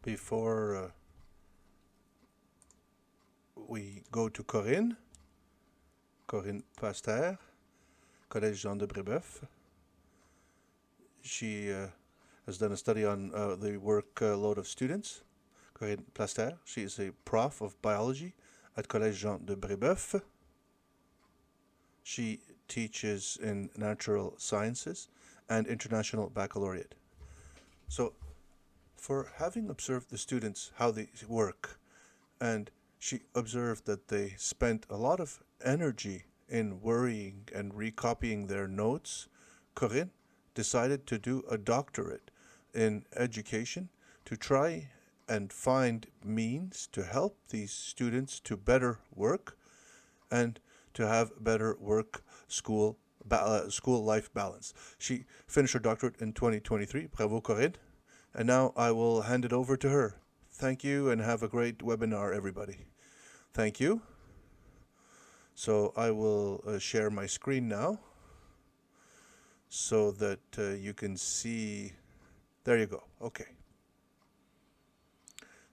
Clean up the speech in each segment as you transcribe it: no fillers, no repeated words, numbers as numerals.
Before we go to Corinne Pasteur, Collège Jean de Brébeuf. She has done a study on the workload of students. Corinne Pasteur, she is a prof of biology at Collège Jean de Brébeuf. She teaches in natural sciences and international baccalaureate. So, for having observed the students, how they work, and she observed that they spent a lot of energy in worrying and recopying their notes, Corinne decided to do a doctorate in education to try and find means to help these students to better work and to have better work school life balance. She finished her doctorate in 2023. Bravo, Corinne. And now I will hand it over to her. Thank you and have a great webinar, everybody. Thank you. So I will share my screen now so that you can see. There you go. Okay.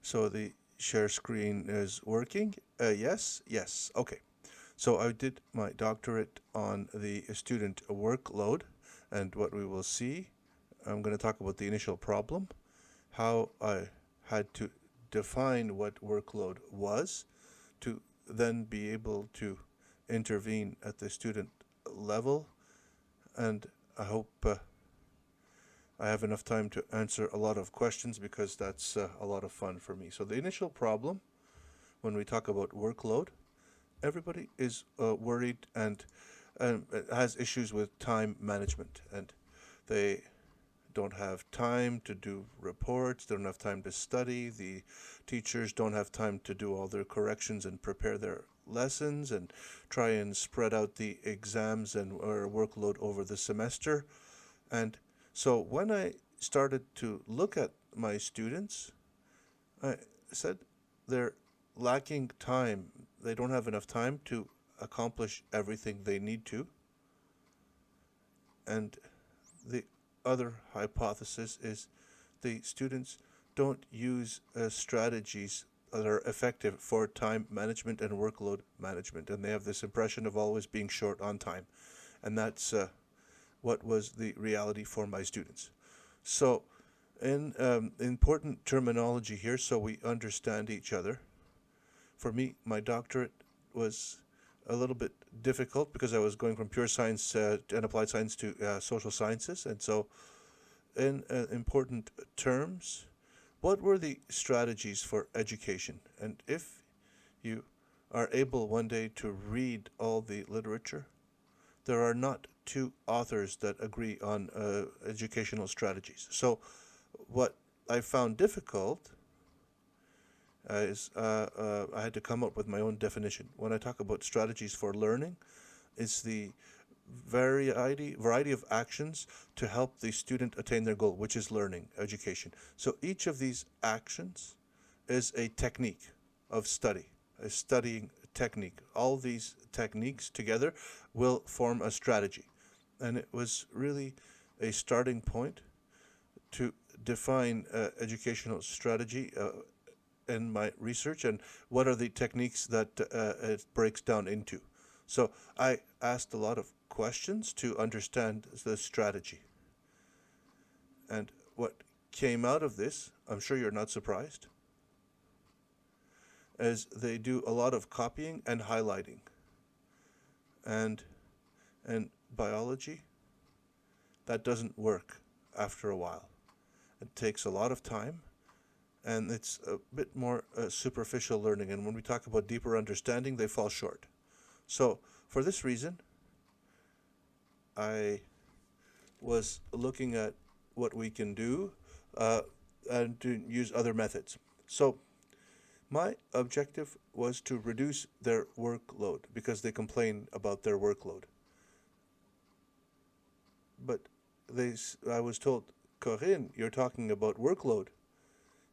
So the share screen is working. Yes. Okay. So I did my doctorate on the student workload, and what we will see, I'm going to talk about the initial problem, how I had to define what workload was to then be able to intervene at the student level, and I hope I have enough time to answer a lot of questions because that's a lot of fun for me. So the initial problem when we talk about workload, everybody is worried and has issues with time management, and they don't have time to do reports, they don't have time to study, the teachers don't have time to do all their corrections and prepare their lessons and try and spread out the exams and or workload over the semester. And so when I started to look at my students, I said they're lacking time. They don't have enough time to accomplish everything they need to. And the other hypothesis is the students don't use strategies that are effective for time management and workload management, and they have this impression of always being short on time, and that's what was the reality for my students. So in important terminology here so we understand each other. For me, my doctorate was a little bit difficult because I was going from pure science and applied science to social sciences. And so in important terms, what were the strategies for education? And if you are able one day to read all the literature, there are not two authors that agree on educational strategies. So what I found difficult is I had to come up with my own definition. When I talk about strategies for learning, it's the variety of actions to help the student attain their goal, which is learning, education. So each of these actions is a technique of study, a studying technique. All these techniques together will form a strategy. And it was really a starting point to define educational strategy in my research and what are the techniques that it breaks down into. So I asked a lot of questions to understand the strategy. And what came out of this, I'm sure you're not surprised, is they do a lot of copying and highlighting. And in biology, that doesn't work after a while. It takes a lot of time, and it's a bit more superficial learning. And when we talk about deeper understanding, they fall short. So for this reason, I was looking at what we can do and to use other methods. So my objective was to reduce their workload because they complain about their workload. But I was told, Corinne, you're talking about workload,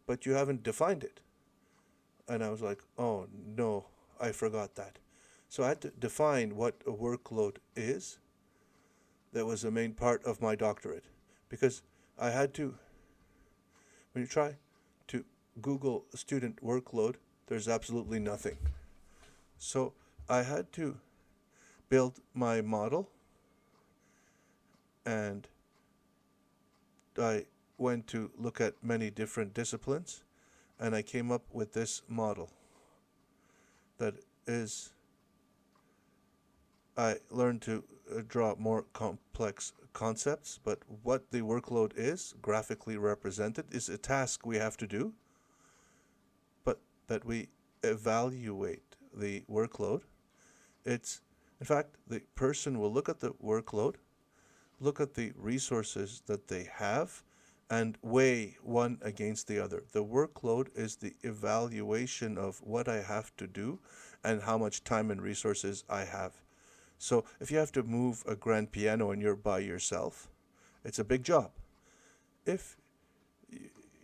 but you haven't defined it. And I was like, oh no, I forgot that. So I had to define what a workload is. That was a main part of my doctorate, because I had to, when you try to Google student workload, there's absolutely nothing. So I had to build my model, and I went to look at many different disciplines, and I came up with this model that is, I learned to draw more complex concepts, but what the workload is, graphically represented, is a task we have to do, but that we evaluate the workload. It's, in fact, the person will look at the workload, look at the resources that they have, and weigh one against the other. The workload is the evaluation of what I have to do and how much time and resources I have. So if you have to move a grand piano and you're by yourself, it's a big job. If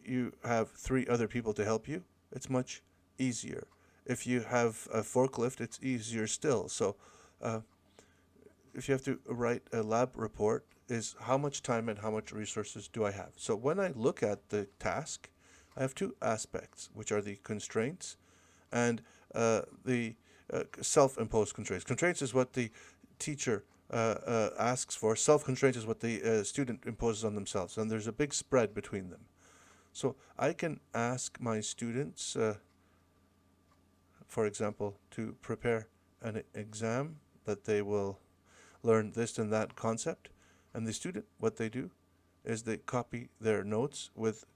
you have three other people to help you, it's much easier. If you have a forklift, it's easier still. So if you have to write a lab report, is how much time and how much resources do I have? So when I look at the task, I have two aspects, which are the constraints and the self-imposed constraints. Constraints is what the teacher asks for. Self-constraints is what the student imposes on themselves, and there's a big spread between them. So I can ask my students, for example, to prepare an exam that they will learn this and that concept, and the student, what they do is they copy their notes with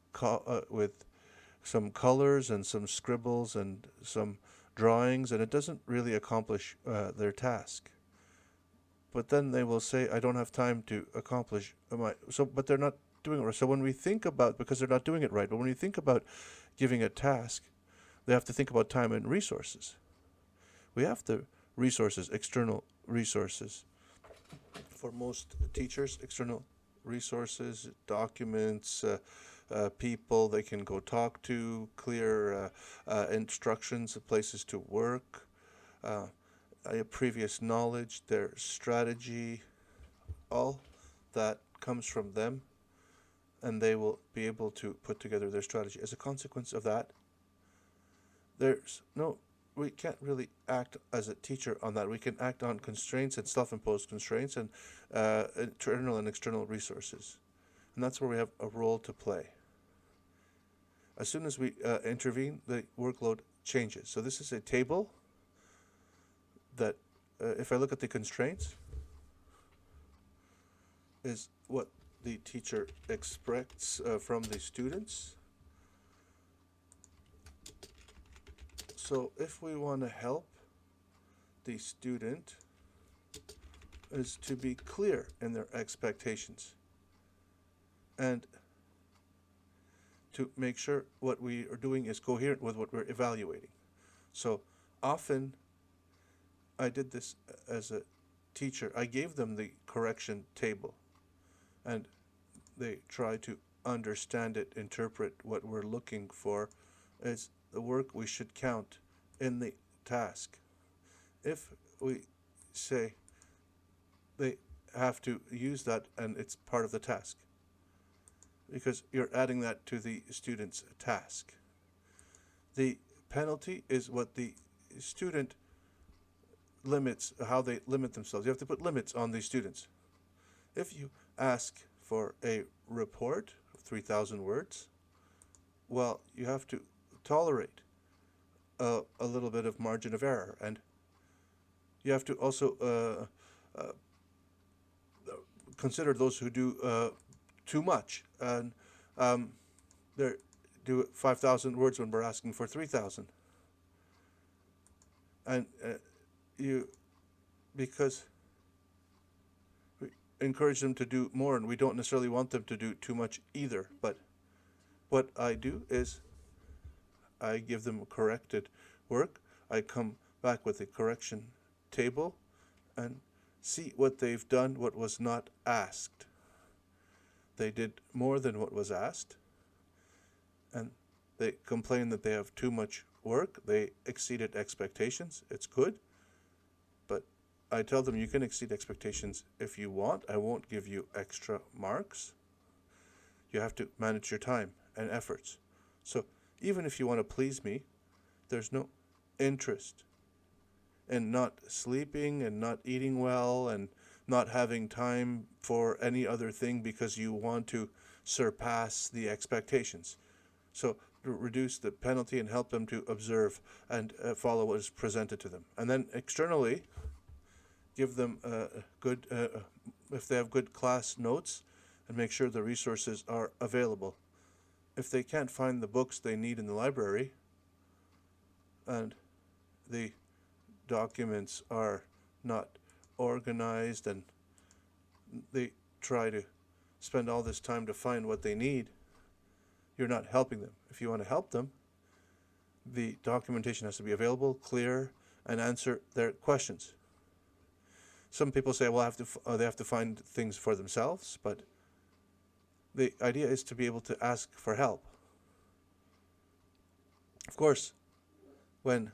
some colors and some scribbles and some drawings, and it doesn't really accomplish their task. But then they will say, I don't have time to accomplish but they're not doing it right. So when we think about, because they're not doing it right, but when we think about giving a task, they have to think about time and resources. We have the resources, external resources. For most teachers, external resources, documents, people they can go talk to, clear instructions, places to work, previous knowledge, their strategy, all that comes from them, and they will be able to put together their strategy. As a consequence of that, we can't really act as a teacher on that. We can act on constraints and self-imposed constraints and internal and external resources. And that's where we have a role to play. As soon as we intervene, the workload changes. So this is a table that, if I look at the constraints, is what the teacher expects from the students. So if we want to help the student, is to be clear in their expectations and to make sure what we are doing is coherent with what we're evaluating. So often I did this as a teacher. I gave them the correction table, and they try to understand it, interpret what we're looking for as the work we should count in the task. If we say they have to use that and it's part of the task, because you're adding that to the student's task. The penalty is what the student limits, how they limit themselves. You have to put limits on the students. If you ask for a report of 3,000 words, well, you have to tolerate a little bit of margin of error, and you have to also consider those who do too much, and they do 5,000 words when we're asking for 3,000, and because we encourage them to do more, and we don't necessarily want them to do too much either. But what I do is I give them corrected work. I come back with a correction table and see what they've done, what was not asked. They did more than what was asked, and they complain that they have too much work. They exceeded expectations. It's good, but I tell them you can exceed expectations if you want. I won't give you extra marks. You have to manage your time and efforts. So even if you want to please me, there's no interest in not sleeping and not eating well and not having time for any other thing because you want to surpass the expectations. So reduce the penalty and help them to observe and follow what is presented to them. And then externally, give them good, if they have good class notes, and make sure the resources are available. If they can't find the books they need in the library, and the documents are not organized, and they try to spend all this time to find what they need, you're not helping them. If you want to help them, the documentation has to be available, clear, and answer their questions. Some people say, well, they have to find things for themselves, but the idea is to be able to ask for help. Of course, when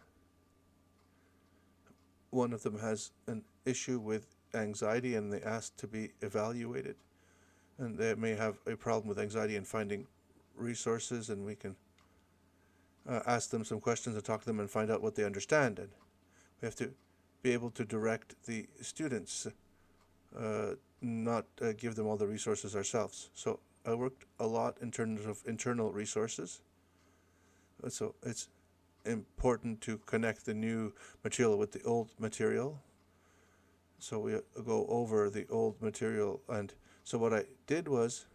one of them has an issue with anxiety and they ask to be evaluated, and they may have a problem with anxiety and finding resources, and we can ask them some questions and talk to them and find out what they understand. And we have to be able to direct the students, not give them all the resources ourselves. So I worked a lot in terms of internal resources. So it's important to connect the new material with the old material. So we go over the old material, and so what I did was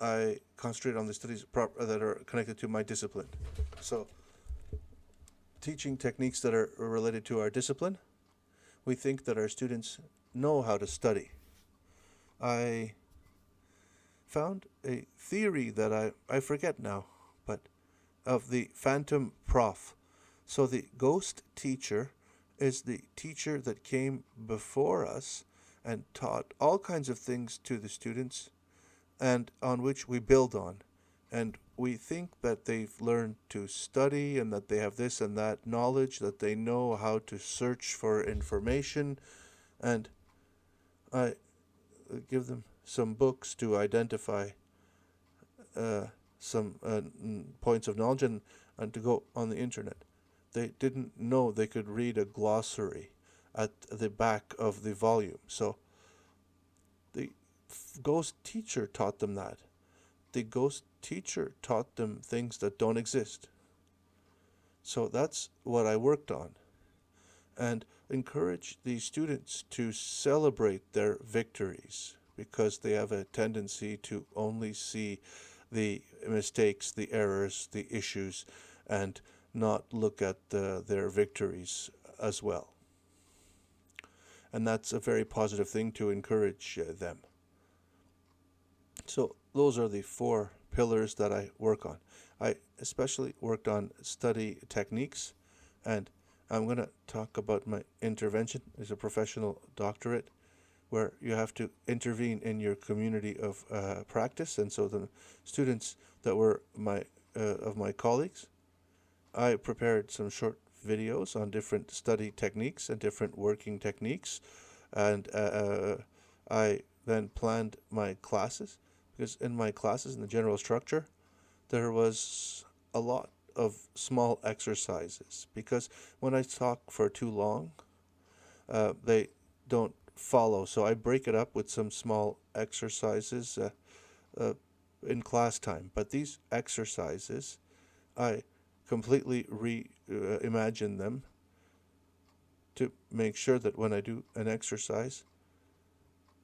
I concentrated on the studies that are connected to my discipline. So teaching techniques that are related to our discipline, we think that our students know how to study. I found a theory that I forget now, but of the phantom prof. So the ghost teacher is the teacher that came before us and taught all kinds of things to the students and on which we build on. And we think that they've learned to study and that they have this and that knowledge, that they know how to search for information. And I give them some books to identify some points of knowledge and to go on the internet. They didn't know they could read a glossary at the back of the volume. So the ghost teacher taught them that. The ghost teacher taught them things that don't exist. So that's what I worked on. And encourage the students to celebrate their victories, because they have a tendency to only see the mistakes, the errors, the issues, and not look at their victories as well. And that's a very positive thing to encourage them. So those are the 4 pillars that I work on. I especially worked on study techniques, and I'm going to talk about my intervention as a professional doctorate, where you have to intervene in your community of practice. And so the students that were of my colleagues, I prepared some short videos on different study techniques and different working techniques, and I then planned my classes, because in my classes, in the general structure, there was a lot of small exercises, because when I talk for too long, they don't follow. So I break it up with some small exercises in class time. But these exercises, I completely reimagine them to make sure that when I do an exercise,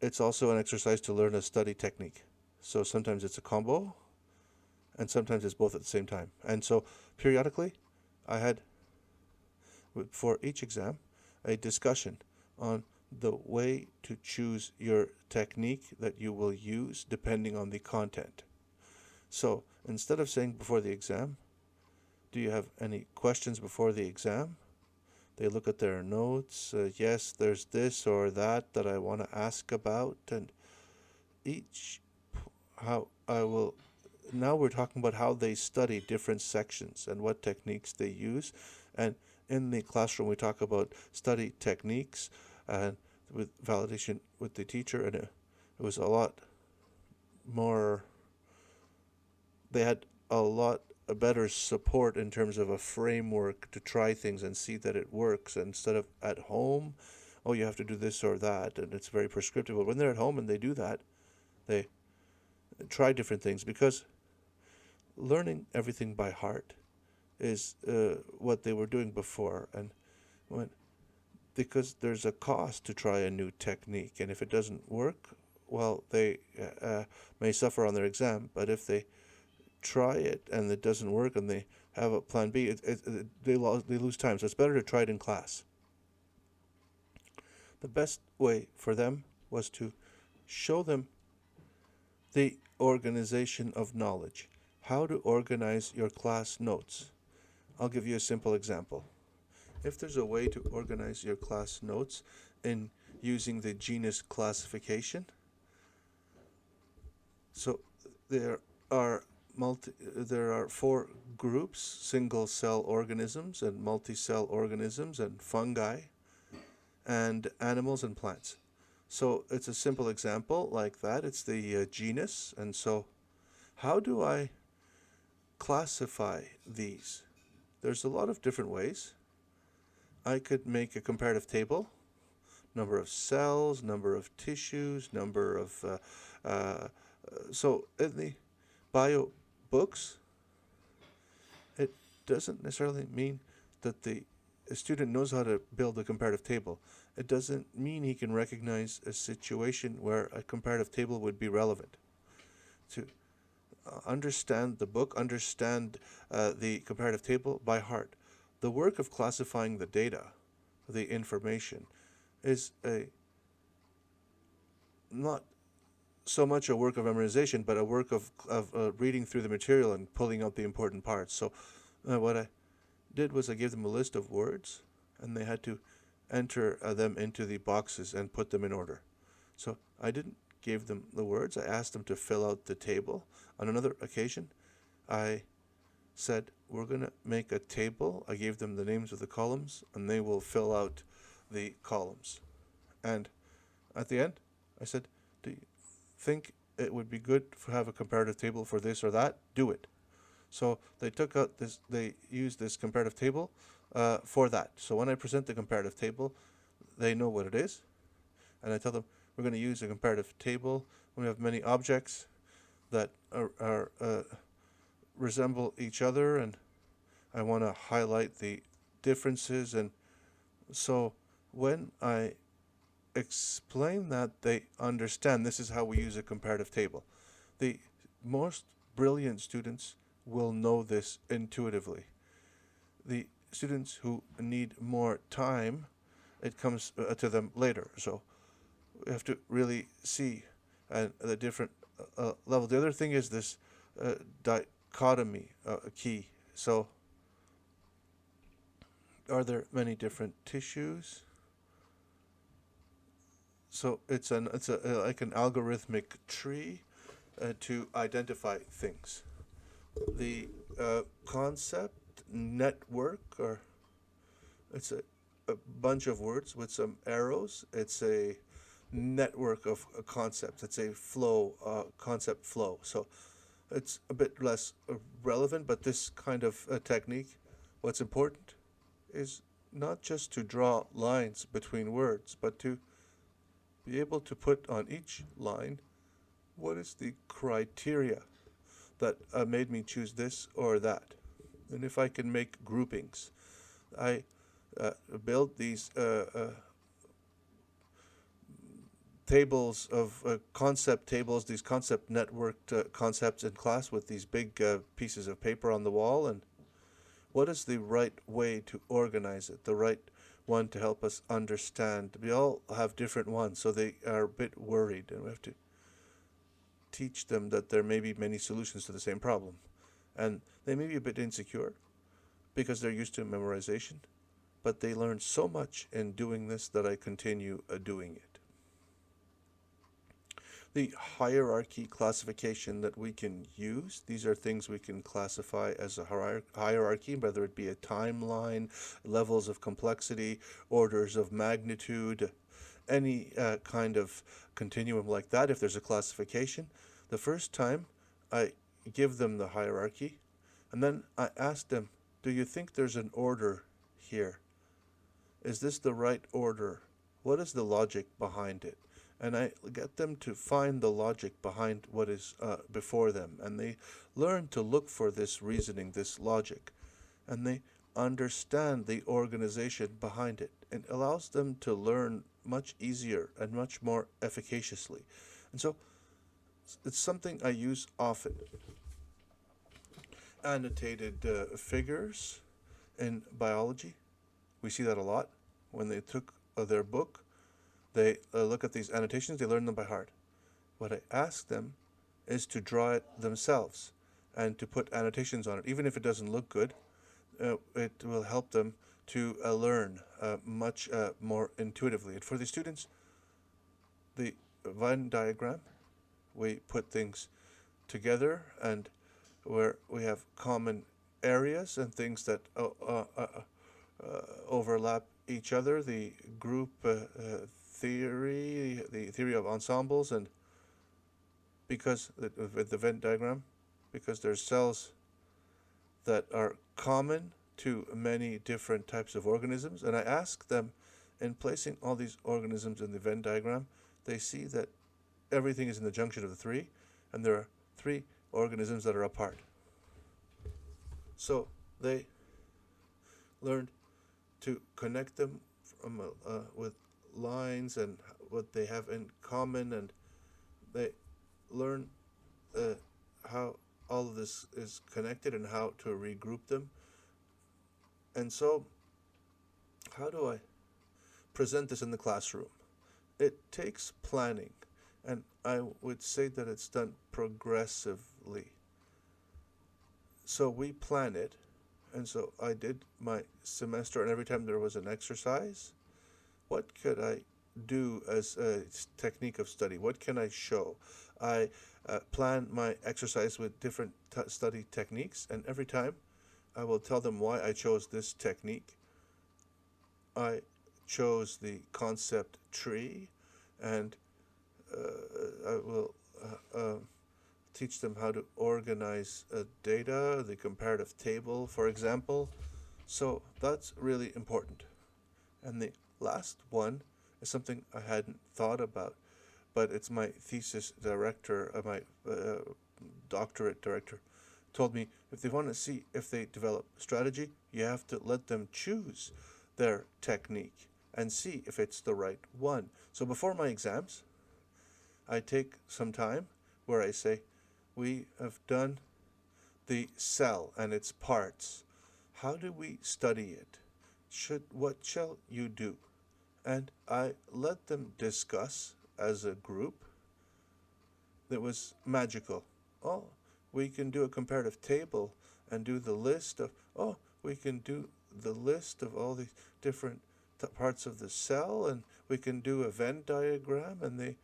it's also an exercise to learn a study technique. So sometimes it's a combo, and sometimes it's both at the same time. And so periodically, I had, for each exam, a discussion on the way to choose your technique that you will use depending on the content. So instead of saying before the exam, do you have any questions before the exam? They look at their notes. Yes, there's this or that I want to ask about. And now we're talking about how they study different sections and what techniques they use. And in the classroom, we talk about study techniques and with validation with the teacher. And it was a lot more they had a lot a better support in terms of a framework to try things and see that it works instead of at home. Oh, you have to do this or that, and it's very prescriptive. But when they're at home and they do that, they try different things because learning everything by heart is what they were doing before. And when because there's a cost to try a new technique, and if it doesn't work, well, they may suffer on their exam. But if they try it and it doesn't work and they have a plan B, they lose time. So it's better to try it in class. The best way for them was to show them the organization of knowledge, how to organize your class notes. I'll give you a simple example. If there's a way to organize your class notes in using the genus classification, so there are there are four groups: single cell organisms and multi-cell organisms and fungi and animals and plants. So it's a simple example like that. It's the genus. And so how do I classify these? There's a lot of different ways. I could make a comparative table: number of cells, number of tissues, number of so in the bio books, it doesn't necessarily mean that the student knows how to build a comparative table. It doesn't mean he can recognize a situation where a comparative table would be relevant. To understand the book, understand the comparative table by heart. The work of classifying the data, the information, is a not so much a work of memorization, but a work of reading through the material and pulling out the important parts. So what I did was I gave them a list of words, and they had to enter them into the boxes and put them in order. So I didn't give them the words. I asked them to fill out the table. On another occasion, I said, we're going to make a table. I gave them the names of the columns, and they will fill out the columns. And at the end, I said, do you think it would be good to have a comparative table for this or that? Do it. So they took out this, they used this comparative table for that. So when I present the comparative table, they know what it is. And I tell them, we're going to use a comparative table when we have many objects that are resemble each other, and I want to highlight the differences. And so when I explain that, they understand this is how we use a comparative table. The most brilliant students will know this intuitively. The students who need more time, it comes to them later. So we have to really see the different level. The other thing is this dichotomy key. So are there many different tissues? So it's a like an algorithmic tree to identify things. The concept network, or it's a bunch of words with some arrows. It's a network of concepts. It's a flow, concept flow. So it's a bit less relevant, but this kind of technique, what's important is not just to draw lines between words, but to be able to put on each line what is the criteria that made me choose this or that. And if I can make groupings, I build these tables of concept tables, these concept networked concepts in class with these big pieces of paper on the wall. And what is the right way to organize it, the right one to help us understand? We all have different ones, so they are a bit worried, and we have to teach them that there may be many solutions to the same problem. And they may be a bit insecure because they're used to memorization, but they learn so much in doing this that I continue doing it. The hierarchy classification that we can use, these are things we can classify as a hierarchy, whether it be a timeline, levels of complexity, orders of magnitude, any kind of continuum like that. If there's a classification, the first time I give them the hierarchy, and then I ask them, do you think there's an order here? Is this the right order? What is the logic behind it? And I get them to find the logic behind what is before them, and they learn to look for this reasoning, this logic, and they understand the organization behind it. It allows them to learn much easier and much more efficaciously. And so it's something I use often. Annotated figures in biology, we see that a lot. When they took their book, they look at these annotations, they learn them by heart. What I ask them is to draw it themselves and to put annotations on it. Even if it doesn't look good, it will help them to learn much more intuitively. And for the students, the Venn diagram, we put things together, and where we have common areas and things that overlap each other, the group theory, the theory of ensembles, and because with the Venn diagram, because there's cells that are common to many different types of organisms, and I ask them, in placing all these organisms in the Venn diagram, they see that everything is in the junction of the three, and there are three organisms that are apart. So they learned to connect them from with lines and what they have in common, and they learn how all of this is connected and how to regroup them. And so, how do I present this in the classroom? It takes planning, and I would say that it's done progressively. So we plan it, and so I did my semester, and every time there was an exercise, what could I do as a technique of study? What can I show? I plan my exercise with different study techniques, and every time I will tell them why I chose this technique. I chose the concept tree, and I will teach them how to organize data, the comparative table, for example. So that's really important. And the last one is something I hadn't thought about, but it's my thesis director, my doctorate director, told me if they want to see if they develop strategy, you have to let them choose their technique and see if it's the right one. So before my exams, I take some time where I say, we have done the cell and its parts. How do we study it? What shall you do? And I let them discuss as a group. That was magical. Oh, we can do a comparative table and do the list of, we can do the list of all the different parts of the cell, and we can do a Venn diagram, and they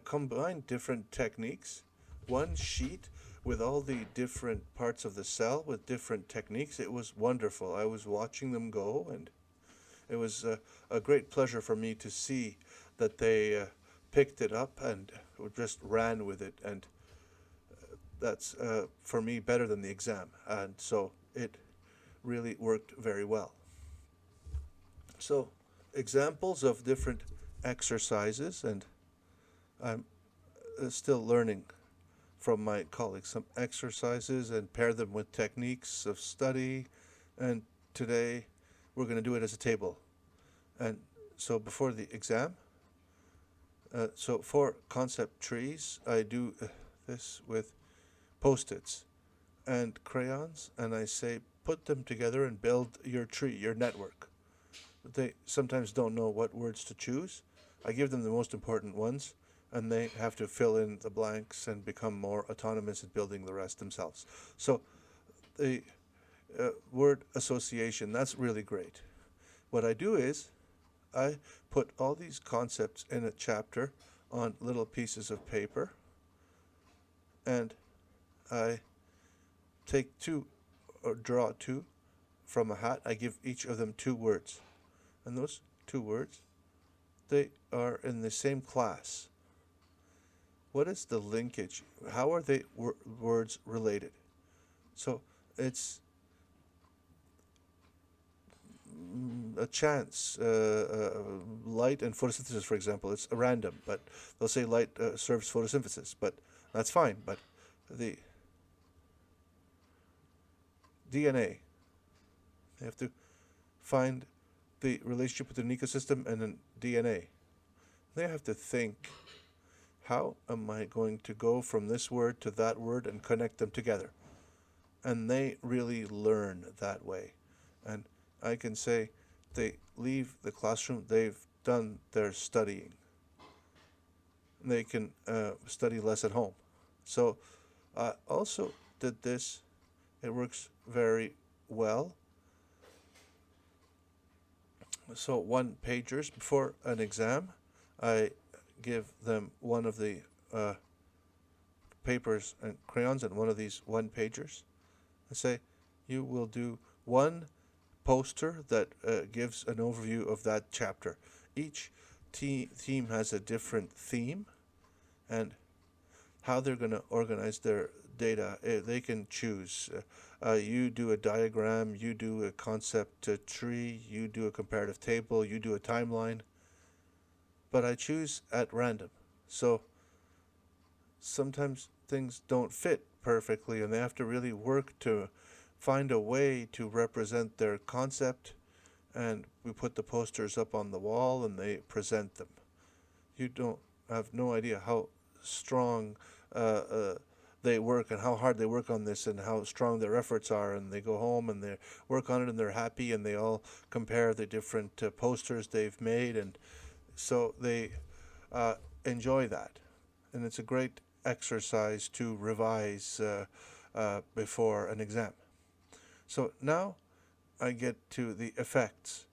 combine different techniques. One sheet with all the different parts of the cell with different techniques. It was wonderful. I was watching them go, and it was a great pleasure for me to see that they picked it up and just ran with it, and that's for me better than the exam, and so it really worked very well. So examples of different exercises, and I'm still learning from my colleagues some exercises and pair them with techniques of study, and today we're going to do it as a table. And so before the exam, so for concept trees, I do this with Post-its and crayons, and I say put them together and build your tree, your network. They sometimes don't know what words to choose. I give them the most important ones, and they have to fill in the blanks and become more autonomous in building the rest themselves. So the word association, that's really great. What I do is I put all these concepts in a chapter on little pieces of paper, and I take two or draw two from a hat. I give each of them 2 words, and those 2 words, they are in the same class. what is the linkage? How are they words related? So it's a chance. Light and photosynthesis, for example, it's random, but they'll say light serves photosynthesis, but that's fine. But the DNA, they have to find the relationship between an ecosystem and an DNA. They have to think, how am I going to go from this word to that word and connect them together? And they really learn that way. And I can say they leave the classroom, they've done their studying. They can study less at home. So I also did this. It works very well. So one pagers before an exam, I give them one of the papers and crayons and one of these one pagers. I say, you will do one poster that gives an overview of that chapter. Each team has a different theme, and how they're going to organize their data, they can choose. You do a diagram, you do a concept tree, you do a comparative table, you do a timeline, but I choose at random. So sometimes things don't fit perfectly, and they have to really work to find a way to represent their concept, and we put the posters up on the wall and they present them. You don't have no idea how strong they work and how hard they work on this and how strong their efforts are, and they go home and they work on it and they're happy and they all compare the different posters they've made, and so they enjoy that, and it's a great exercise to revise before an exam. So now I get to the effects.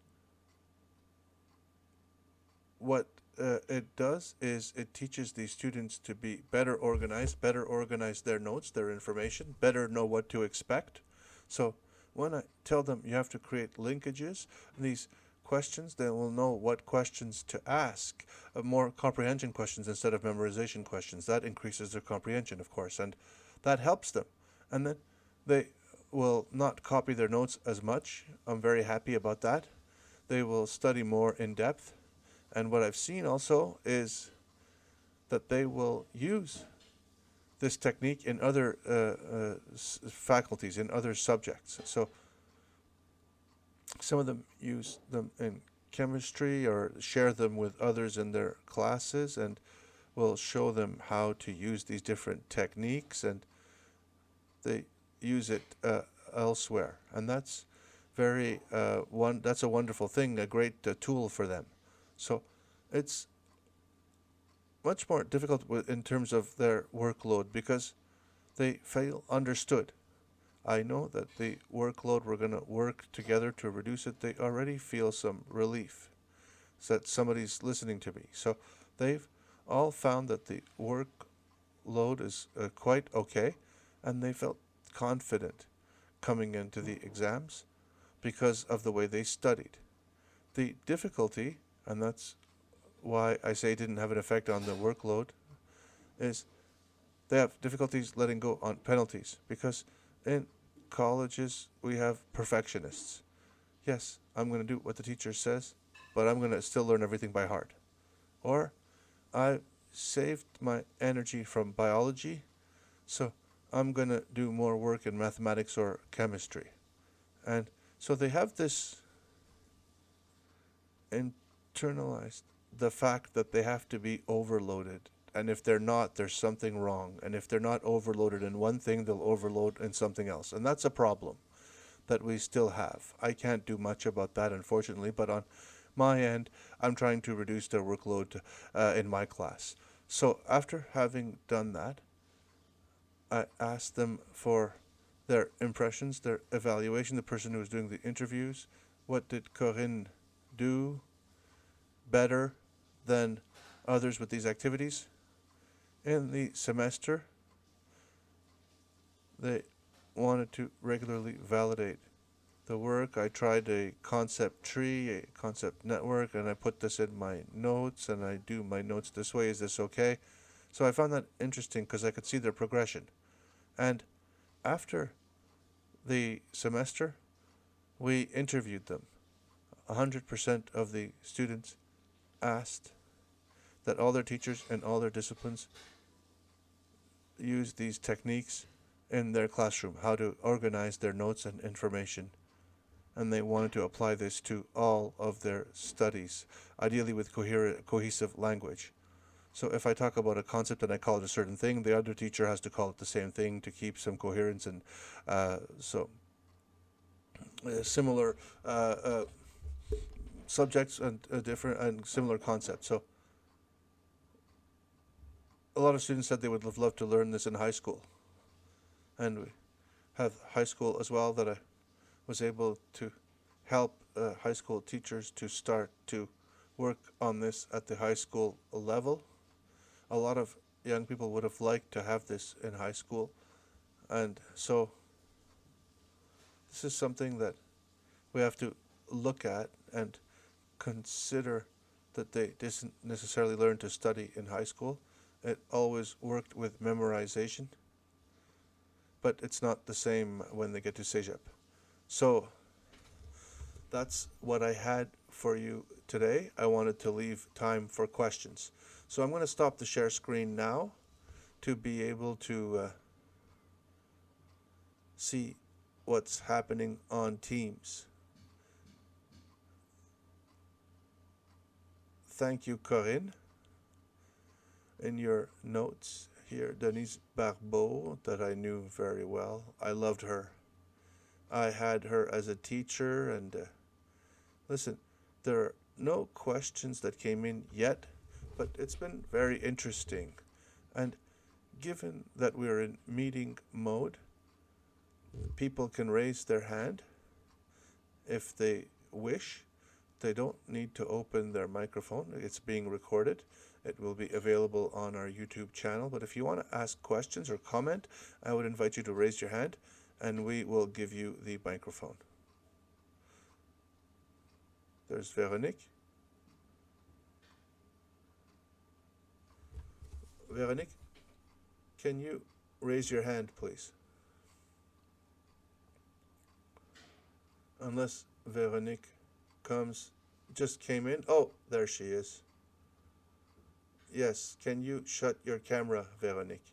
What it does is it teaches the students to be better organize their notes, their information, better know what to expect. So when I tell them you have to create linkages, these questions, they will know what questions to ask, more comprehension questions instead of memorization questions. That increases their comprehension, of course, and that helps them. And then they will not copy their notes as much. I'm very happy about that. They will study more in depth. And what I've seen also is that they will use this technique in other faculties, in other subjects. So some of them use them in chemistry or share them with others in their classes, and will show them how to use these different techniques, and they use it elsewhere. And that's that's a wonderful thing, a great tool for them. So it's much more difficult in terms of their workload because they feel understood. I know that the workload, we're going to work together to reduce it. They already feel some relief that somebody's listening to me. So they've all found that the workload is quite okay, and they felt confident coming into the exams because of the way they studied. The difficulty, and that's why I say it didn't have an effect on the workload, is they have difficulties letting go on penalties, because in colleges we have perfectionists. Yes, I'm going to do what the teacher says, but I'm going to still learn everything by heart. Or I saved my energy from biology, so I'm going to do more work in mathematics or chemistry. And so they have this internalized, the fact that they have to be overloaded. And if they're not, there's something wrong. And if they're not overloaded in one thing, they'll overload in something else. And that's a problem that we still have. I can't do much about that, unfortunately, but on my end, I'm trying to reduce their workload in my class. So after having done that, I asked them for their impressions, their evaluation, the person who was doing the interviews. What did Corinne do better than others with these activities? In the semester, they wanted to regularly validate the work. I tried a concept tree, a concept network, and I put this in my notes, and I do my notes this way. Is this okay? So I found that interesting because I could see their progression. And after the semester, we interviewed them. 100% of the students asked that all their teachers and all their disciplines use these techniques in their classroom, how to organize their notes and information. And they wanted to apply this to all of their studies, ideally with cohesive language. So if I talk about a concept and I call it a certain thing, the other teacher has to call it the same thing to keep some coherence and so similar subjects and different and similar concepts. So a lot of students said they would have loved to learn this in high school, and we have high school as well that I was able to help high school teachers to start to work on this at the high school level. A lot of young people would have liked to have this in high school, and so this is something that we have to look at and consider that they didn't necessarily learn to study in high school. It always worked with memorization, but it's not the same when they get to Cégep. So that's what I had for you today. I wanted to leave time for questions. So I'm going to stop the share screen now to be able to see what's happening on Teams. Thank you, Corinne. In your notes here, Denise Barbeau, that I knew very well. I loved her. I had her as a teacher, and listen, there are no questions that came in yet, but it's been very interesting. And given that we're in meeting mode, people can raise their hand if they wish. They don't need to open their microphone. It's being recorded. It will be available on our YouTube channel. But if you want to ask questions or comment, I would invite you to raise your hand and we will give you the microphone. There's Veronique. Veronique, can you raise your hand, please? Unless Veronique just came in. Oh, there she is. Yes, can you shut your camera, Veronique?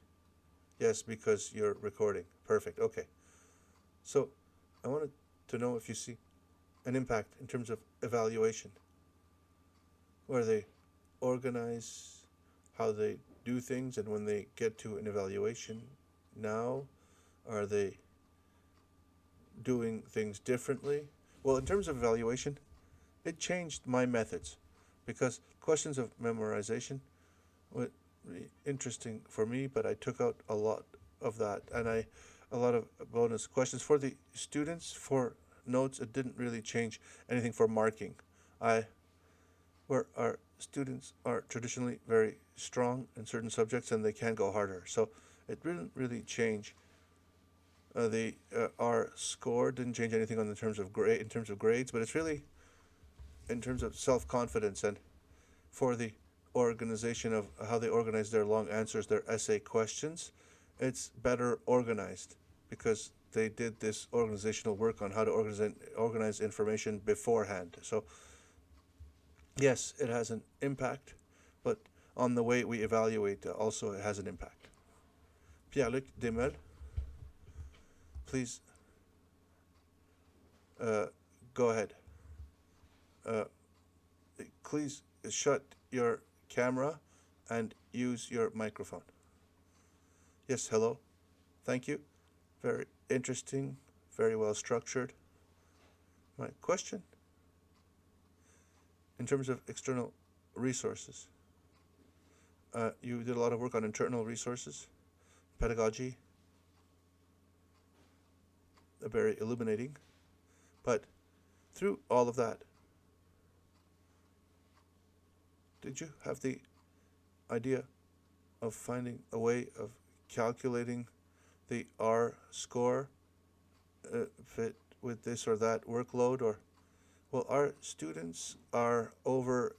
Yes, because you're recording. Perfect, okay. So, I wanted to know if you see an impact in terms of evaluation, where they organize how they do things, and when they get to an evaluation now, are they doing things differently? Well, in terms of evaluation, it changed my methods because questions of memorization were interesting for me, but I took out a lot of that, and a lot of bonus questions for the students. For notes, it didn't really change anything for marking. Where our students are traditionally very strong in certain subjects and they can go harder, so it didn't really change. Our score didn't change anything in terms of grades, but it's really in terms of self-confidence and for the organization of how they organize their long answers, their essay questions. It's better organized because they did this organizational work on how to organize information beforehand. So yes, it has an impact, but on the way we evaluate also it has an impact. Pierre-Luc Demel, please go ahead. Please shut your camera and use your microphone. Yes, hello. Thank you. Very interesting, very well structured. My question, in terms of external resources, you did a lot of work on internal resources, pedagogy, very illuminating, but through all of that, did you have the idea of finding a way of calculating the R score fit with this or that workload? Or, well, our students are over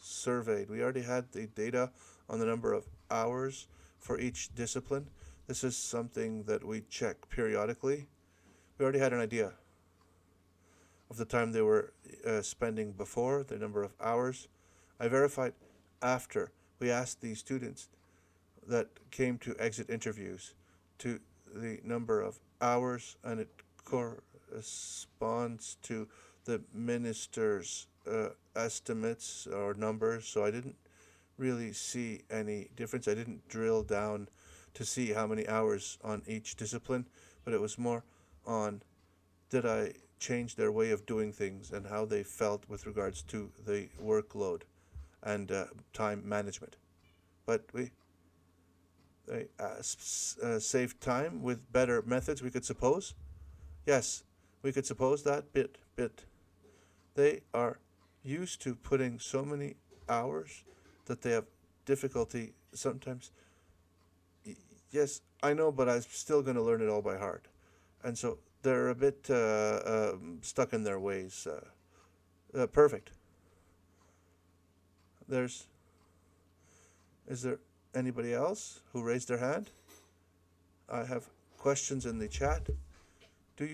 surveyed. We already had the data on the number of hours for each discipline. This is something that we check periodically. We already had an idea of the time they were spending before, the number of hours. I verified after. We asked the students that came to exit interviews to the number of hours, and it corresponds to the minister's estimates or numbers. So I didn't really see any difference. I didn't drill down to see how many hours on each discipline, but it was more on, did I change their way of doing things and how they felt with regards to the workload and time management. But we they saved time with better methods, we could suppose. Yes, we could suppose that bit. They are used to putting so many hours that they have difficulty sometimes. Yes, I know, but I'm still going to learn it all by heart. And so they're a bit stuck in their ways. Perfect. Is there anybody else who raised their hand? I have questions in the chat. Did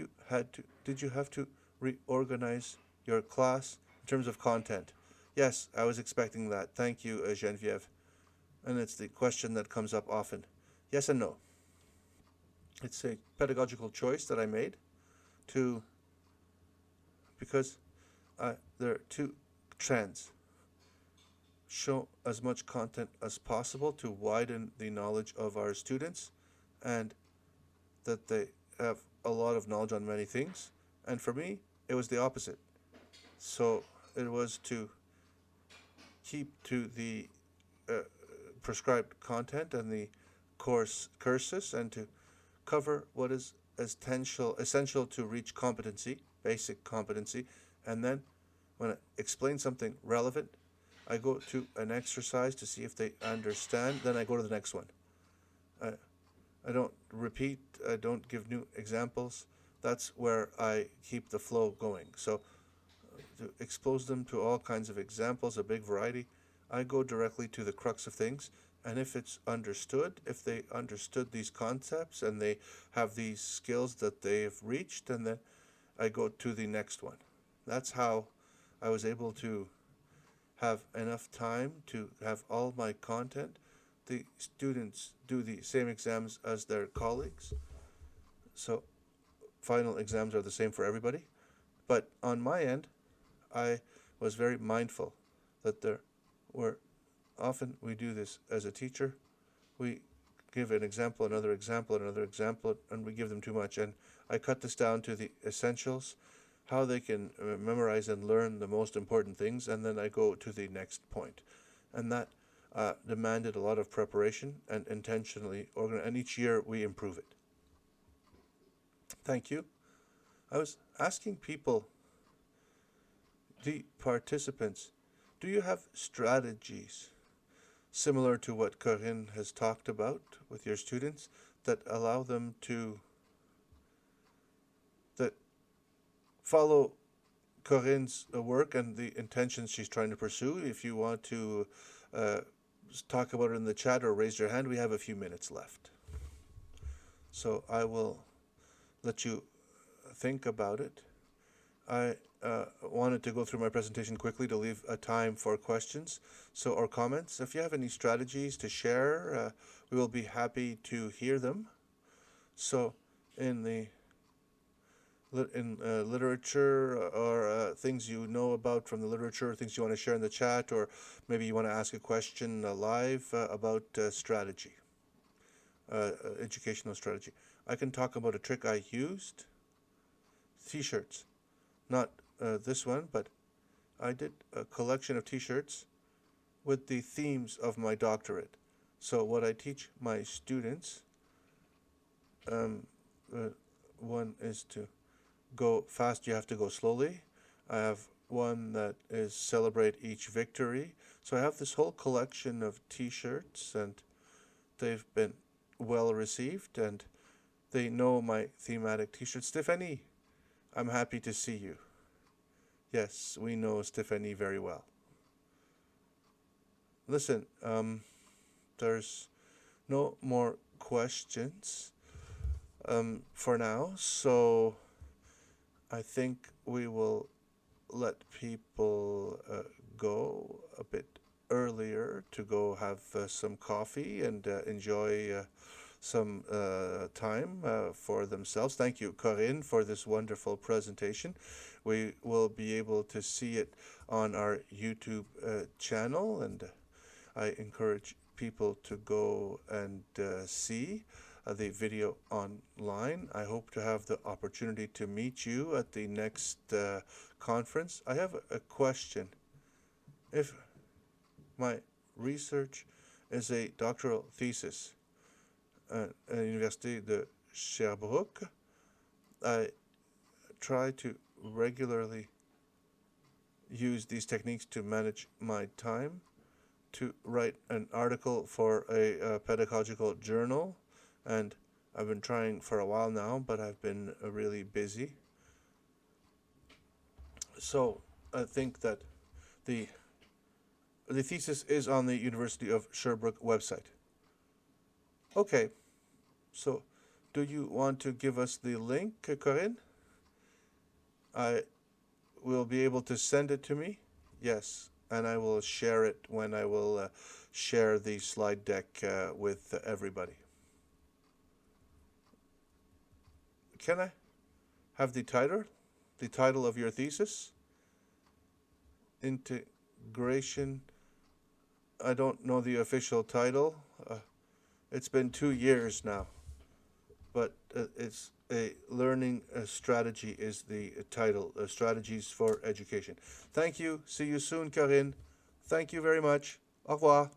you have to reorganize your class in terms of content? Yes, I was expecting that. Thank you, Geneviève. And it's the question that comes up often. Yes and no. It's a pedagogical choice that I made because there are two trends. Show as much content as possible to widen the knowledge of our students, and that they have a lot of knowledge on many things. And for me, it was the opposite. So it was to keep to the prescribed content and the courses, and to cover what is essential to reach competency, basic competency. And then when I explain something relevant, I go to an exercise to see if they understand, then I go to the next one. I don't repeat, I don't give new examples. That's where I keep the flow going. So to expose them to all kinds of examples, a big variety, I go directly to the crux of things. And if it's understood, if they understood these concepts and they have these skills that they've reached, and then I go to the next one. That's how I was able to have enough time to have all my content. The students do the same exams as their colleagues, so final exams are the same for everybody. But on my end, I was very mindful that there were, often we do this as a teacher, we give an example, another example, another example, and we give them too much. And I cut this down to the essentials, how they can memorize and learn the most important things, and then I go to the next point. And that demanded a lot of preparation and intentionally organized, and each year we improve it. Thank you. I was asking people, the participants, do you have strategies similar to what Corinne has talked about with your students that allow them to follow Corinne's work and the intentions she's trying to pursue? If you want to talk about it in the chat or raise your hand, we have a few minutes left. So I will let you think about it. I wanted to go through my presentation quickly to leave a time for questions or comments. If you have any strategies to share, we will be happy to hear them. So in literature or things you know about from the literature, things you want to share in the chat, or maybe you want to ask a question live about strategy, educational strategy. I can talk about a trick I used. T-shirts. Not this one, but I did a collection of T-shirts with the themes of my doctorate. So what I teach my students, one is to go fast, you have to go slowly. I have one that is celebrate each victory. So I have this whole collection of T-shirts, and they've been well received, and they know my thematic T-shirts. Stephanie, I'm happy to see you. Yes, we know Stephanie very well. listen, there's no more questions for now, so I think we will let people go a bit earlier to go have some coffee and enjoy some time for themselves. Thank you, Corinne, for this wonderful presentation. We will be able to see it on our YouTube channel, and I encourage people to go and see the video online. I hope to have the opportunity to meet you at the next conference. I have a question. If my research is a doctoral thesis at the Université de Sherbrooke, I try to regularly use these techniques to manage my time, to write an article for a pedagogical journal, and I've been trying for a while now, but I've been really busy. So I think that the thesis is on the University of Sherbrooke website. Okay, so do you want to give us the link, Corinne? I will be able to send it to me? Yes, and I will share it when I will share the slide deck with everybody. Can I have the title? The title of your thesis? Integration. I don't know the official title. It's been 2 years now, but it's a learning strategy is the title, Strategies for Education. Thank you. See you soon, Corinne. Thank you very much. Au revoir.